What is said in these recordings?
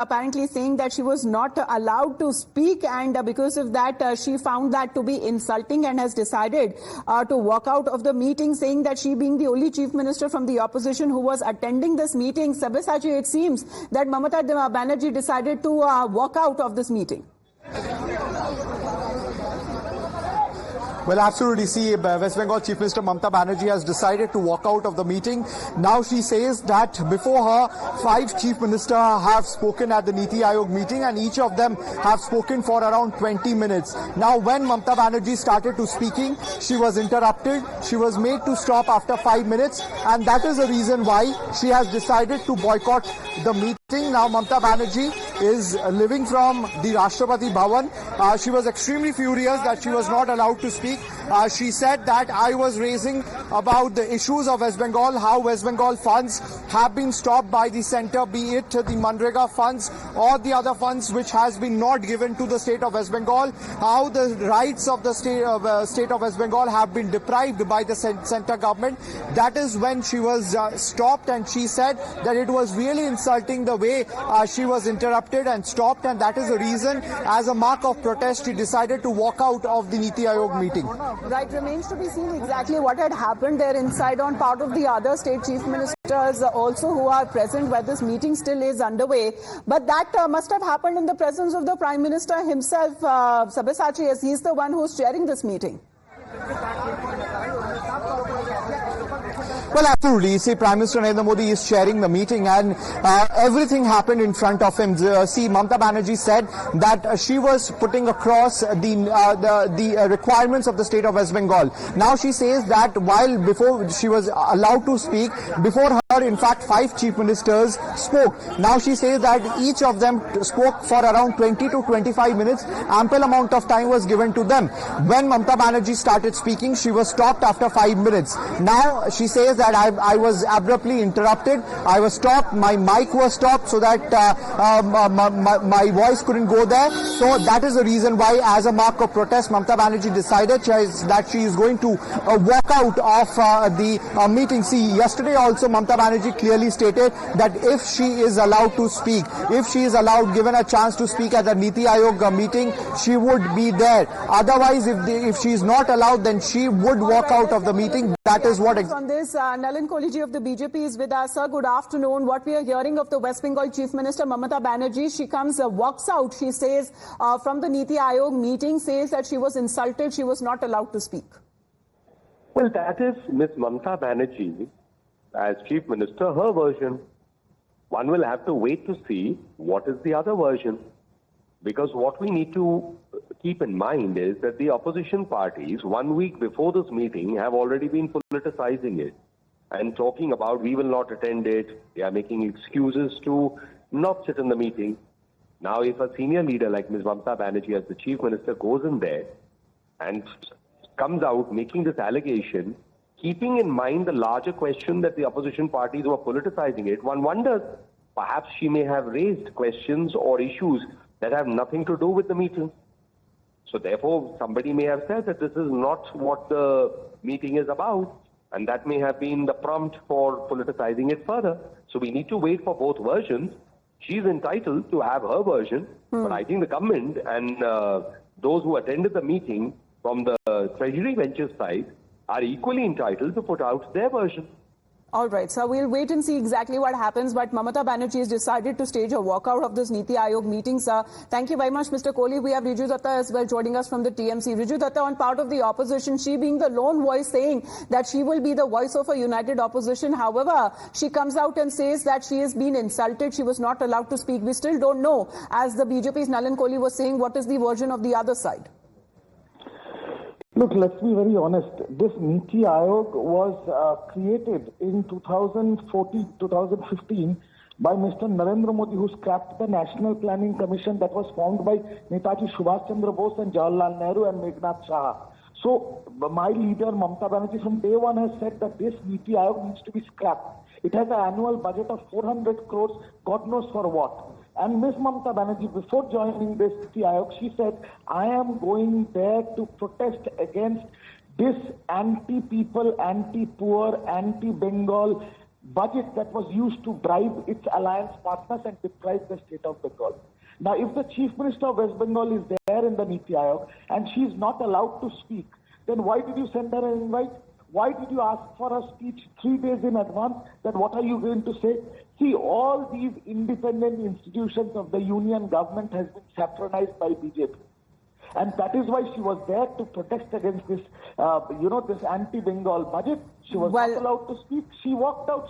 apparently saying that she was not allowed to speak, and because of that she found that to be insulting and has decided to walk out of the meeting, saying that she, being the only chief minister from the opposition who was attending this meeting, Sabyasachi, it seems that Mamata Banerjee decided to walk out of this meeting. Well, absolutely. See, West Bengal Chief Minister Mamata Banerjee has decided to walk out of the meeting. Now she says that before her, 5 Chief Ministers have spoken at the Niti Aayog meeting, and each of them have spoken for around 20 minutes. Now, when Mamata Banerjee started to speaking, she was interrupted. She was made to stop after 5 minutes, and that is the reason why she has decided to boycott the meeting. Now, Mamata Banerjee is living from the Rashtrapati Bhavan. She was extremely furious that she was not allowed to speak. She said that I was raising about the issues of West Bengal, how West Bengal funds have been stopped by the centre, be it the Manrega funds or the other funds which has been not given to the state of West Bengal, how the rights of the state of West Bengal have been deprived by the centre government. That is when she was stopped, and she said that it was really insulting the way she was interrupted and stopped, and that is the reason, as a mark of protest, she decided to walk out of the Niti Aayog meeting. Right, remains to be seen exactly what had happened there inside on part of the other state chief ministers also who are present where this meeting still is underway. But that must have happened in the presence of the Prime Minister himself, Sabyasachi, as he's the one who's chairing this meeting. Well, absolutely. See, Prime Minister Narendra Modi is chairing the meeting, and everything happened in front of him. See, Mamata Banerjee said that she was putting across the requirements of the state of West Bengal. Now she says that before she was allowed to speak, before her, in fact, 5 chief ministers spoke. Now she says that each of them spoke for around 20 to 25 minutes. Ample amount of time was given to them. When Mamata Banerjee started speaking, she was stopped after 5 minutes. Now she says that I was abruptly interrupted. I was stopped. My mic was stopped so that my voice couldn't go there. So that is the reason why, as a mark of protest, Mamata Banerjee decided that she is going to walk out of the meeting. See, yesterday also Mamata Banerjee clearly stated that if she is allowed to speak, if she is given a chance to speak at the Niti Aayog meeting, she would be there. Otherwise, if she is not allowed, then she would walk out of the meeting. That is what. On this, Nalin Koliji of the BJP is with us. Sir, good afternoon. What we are hearing of the West Bengal Chief Minister Mamata Banerjee, she walks out, she says, from the Niti Aayog meeting, says that she was insulted, she was not allowed to speak. Well, that is Ms. Mamata Banerjee, as Chief Minister, her version. One will have to wait to see what is the other version. Because what we need to keep in mind is that the opposition parties, 1 week before this meeting, have already been politicizing it and talking about we will not attend it. They are making excuses to not sit in the meeting. Now, if a senior leader like Ms. Mamata Banerjee as the Chief Minister goes in there and comes out making this allegation, keeping in mind the larger question that the opposition parties were politicizing it, one wonders perhaps she may have raised questions or issues that have nothing to do with the meeting. So therefore, somebody may have said that this is not what the meeting is about, and that may have been the prompt for politicizing it further. So we need to wait for both versions. She's entitled to have her version, but I think the government and those who attended the meeting from the Treasury Ventures side are equally entitled to put out their version. All right, so we'll wait and see exactly what happens. But Mamata Banerjee has decided to stage a walkout of this Niti Aayog meeting. Sir, thank you very much, Mr. Kohli. We have Riju Datta as well joining us from the TMC. Riju Datta, on part of the opposition, she being the lone voice saying that she will be the voice of a united opposition. However, she comes out and says that she has been insulted. She was not allowed to speak. We still don't know, as the BJP's Nalin Kohli was saying, what is the version of the other side. Look, let's be very honest. This Niti Aayog was created in 2015 by Mr. Narendra Modi, who scrapped the National Planning Commission that was formed by Netaji Subhash Chandra Bose and Jawaharlal Nehru and Meghnad Shah. So, my leader, Mamata Banerjee, from day one has said that this Niti Aayog needs to be scrapped. It has an annual budget of 400 crores, God knows for what. And Ms. Mamata Banerjee, before joining this Niti Aayog, she said, I am going there to protest against this anti-people, anti-poor, anti-Bengal budget that was used to bribe its alliance partners and deprive the state of Bengal. Now, if the Chief Minister of West Bengal is there in the Niti Aayog and she is not allowed to speak, then why did you send her an invite? Why did you ask for a speech 3 days in advance? Then what are you going to say? See, all these independent institutions of the union government has been saffronized by BJP. And that is why she was there to protest against this, this anti-Bengal budget. She was not allowed to speak. She walked out.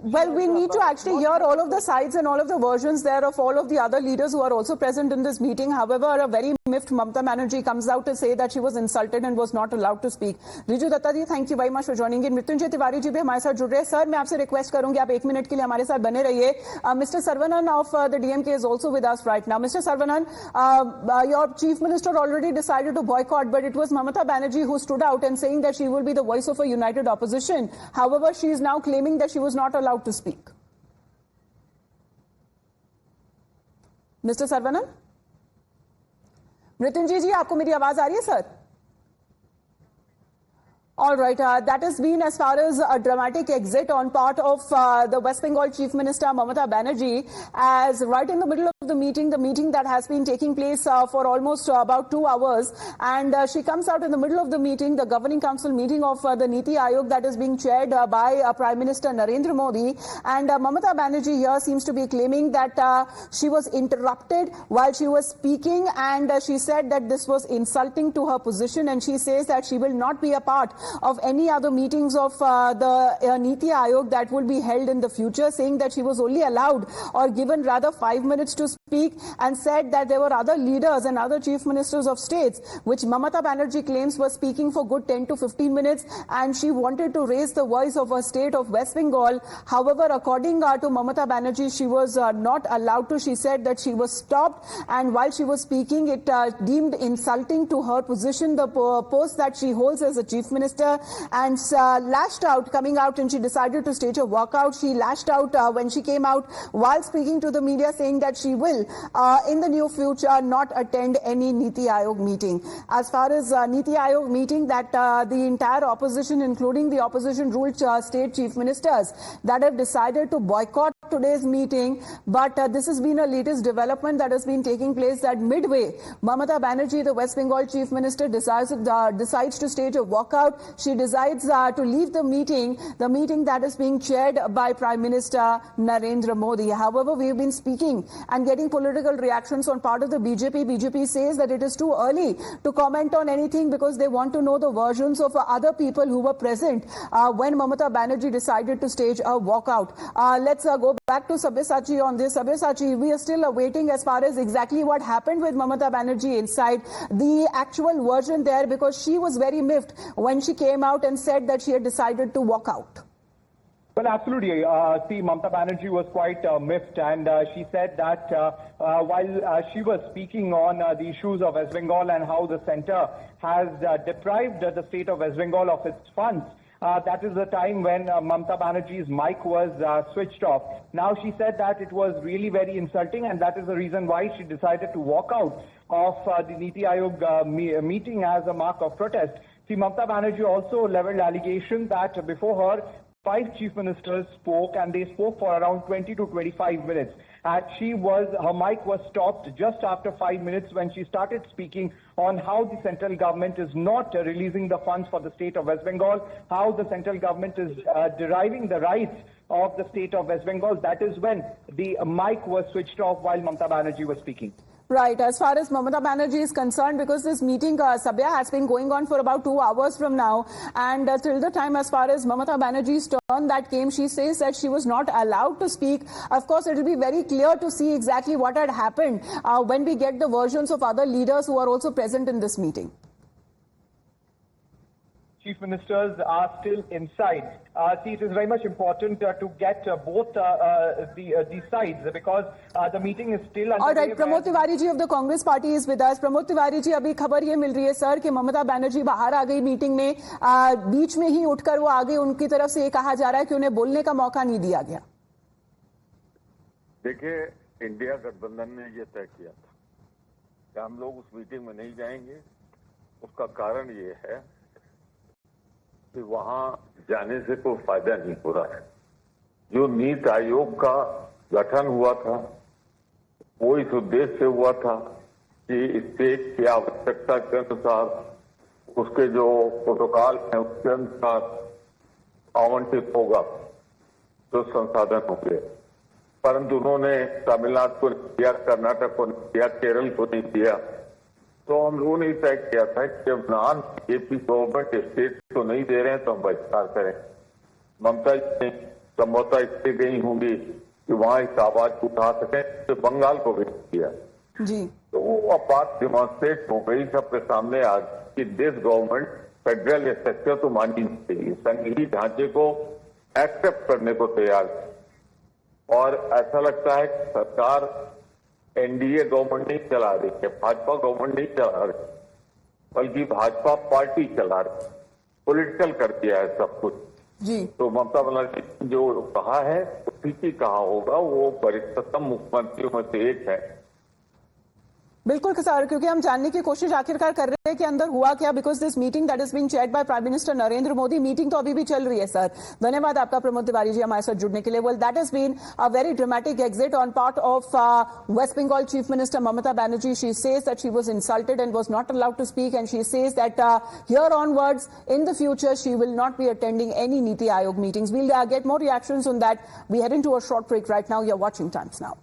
We need to actually hear all of the sides and all of the versions there of all of the other leaders who are also present in this meeting. However, a very miffed Mamata Banerjee comes out to say that she was insulted and was not allowed to speak. Riju Datta ji, thank you very much for joining in. Mrityunjay Tiwari ji भी हमारे साथ जुड़ रहे हैं. Sir, मैं आपसे request करूंगी आप 1 मिनट के लिए हमारे साथ बने रहिए. Mr. Saravanan of the DMK is also with us right now. Mr. Saravanan, your chief minister already decided to boycott, but it was Mamata Banerjee who stood out and saying that she will be the voice of a united opposition. However, she is now claiming that she was not allowed to speak. Mr. Saravanan? Mrityunjay ji, आपको मेरी आवाज आ रही है sir? All right, that has been as far as a dramatic exit on part of the West Bengal Chief Minister Mamata Banerjee, as right in the middle of the meeting that has been taking place for almost about 2 hours, and she comes out in the middle of the meeting, the Governing Council meeting of the Niti Aayog that is being chaired by Prime Minister Narendra Modi, and Mamata Banerjee here seems to be claiming that she was interrupted while she was speaking, and she said that this was insulting to her position, and she says that she will not be a part of any other meetings of the Niti Aayog that will be held in the future, saying that she was only allowed or given rather 5 minutes to speak, and said that there were other leaders and other chief ministers of states which Mamata Banerjee claims were speaking for good 10 to 15 minutes, and she wanted to raise the voice of her state of West Bengal. However, according to Mamata Banerjee, she was not allowed to. She said that she was stopped, and while she was speaking, it deemed insulting to her position, the post that she holds as a chief minister, and lashed out, coming out, and she decided to stage a walkout. She lashed out when she came out while speaking to the media, saying that she will, in the near future, not attend any Niti Aayog meeting. As far as Niti Aayog meeting, that the entire opposition, including the opposition ruled state chief ministers, that have decided to boycott today's meeting. But this has been a latest development that has been taking place, that midway, Mamata Banerjee, the West Bengal chief minister, decides to stage a walkout. She decides to leave the meeting that is being chaired by Prime Minister Narendra Modi. However, we have been speaking and getting political reactions on part of the BJP. BJP says that it is too early to comment on anything because they want to know the versions of other people who were present when Mamata Banerjee decided to stage a walkout. Let's go back to Sabyasachi on this. Sabyasachi, we are still awaiting as far as exactly what happened with Mamata Banerjee inside, the actual version there, because she was very miffed when she came out and said that she had decided to walk out. Well, absolutely. See, Mamata Banerjee was quite miffed, and she said that while she was speaking on the issues of West Bengal and how the centre has deprived the state of West Bengal of its funds, that is the time when Mamata Banerjee's mic was switched off. Now, she said that it was really very insulting, and that is the reason why she decided to walk out of the Niti Aayog meeting as a mark of protest. See, Mamata Banerjee also leveled allegation that before her, 5 chief ministers spoke, and they spoke for around 20 to 25 minutes. And her mic was stopped just after 5 minutes when she started speaking on how the central government is not releasing the funds for the state of West Bengal, how the central government is deriving the rights of the state of West Bengal. That is when the mic was switched off while Mamata Banerjee was speaking. Right. As far as Mamata Banerjee is concerned, because this meeting, Sabya, has been going on for about 2 hours from now, and till the time as far as Mamata Banerjee's turn that came, she says that she was not allowed to speak. Of course, it will be very clear to see exactly what had happened when we get the versions of other leaders who are also present in this meeting. Chief ministers are still inside. See, it is very much important to get both the sides, because the meeting is still underway. All right, Pramod Tiwari ji of the Congress Party is with us. Pramod Tiwari ji, अभी खबर ये मिल रही है sir कि ममता बनर्जी बाहर आ गई meeting में, बीच में ही उठकर वो आ गई. उनकी तरफ से ये कहा जा रहा है कि उन्हें बोलने का मौका नहीं दिया गया. देखिए, इंडिया गठबंधन ने ये तय किया था कि हम लोग उस मीटिंग में नहीं जाएंगे. उसका कारण ये है कि वहां जाने से कोई फायदा नहीं हो रहा है. जो नीति आयोग का गठन हुआ था वो इस उद्देश्य से हुआ था कि स्टेट की आवश्यकता के अनुसार उसके जो प्रोटोकॉल है उसके अनुसार आवंटित होगा तो संसाधन होंगे, परंतु उन्होंने तमिलनाडु को नहीं दिया, कर्नाटक को नहीं दिया, केरल को नहीं दिया। तो हम लोगों ने तय किया था कि जब नॉन बीजेपी गवर्नमेंट स्टेट को नहीं दे रहे हैं तो हम बहिष्कार करें। ममता जी ने संभवतः इससे गई होंगी कि वहां इस आवाज उठा सकें, तो बंगाल को भी किया जी। तो वो अब बात डिमॉन्स्ट्रेट हो गई सबके सामने आज कि दिस गवर्नमेंट फेडरल स्ट्रक्चर तो माननी नहीं चाहिए, संघीय ढांचे को एक्सेप्ट करने को तैयार है। और ऐसा लगता है कि सरकार एनडीए गवर्नमेंट नहीं चला रही है, भाजपा गवर्नमेंट नहीं चला रही, बल्कि भाजपा पार्टी चला रही, पॉलिटिकल कर दिया है सब कुछ जी। तो ममता बनर्जी जो कहा है वो ठीक ही कहा होगा, वो वरिष्ठतम मुख्यमंत्रियों में से एक है। बिल्कुल सर, क्योंकि हम जानने की कोशिश आखिरकार कर रहे हैं कि अंदर हुआ क्या, because this meeting that is being chaired by prime minister Narendra Modi, meeting तो अभी भी चल रही है सर। धन्यवाद आपका प्रमोद तिवारी जी हमारे साथ जुड़ने के लिए। Well, that has been a very dramatic exit on part of West Bengal chief minister Mamata Banerjee. She says that she was insulted and was not allowed to speak, and she says that here onwards in the future she will not be attending any Niti Aayog meetings. We'll get more reactions on that. We head into a short break right now. You're watching Times Now.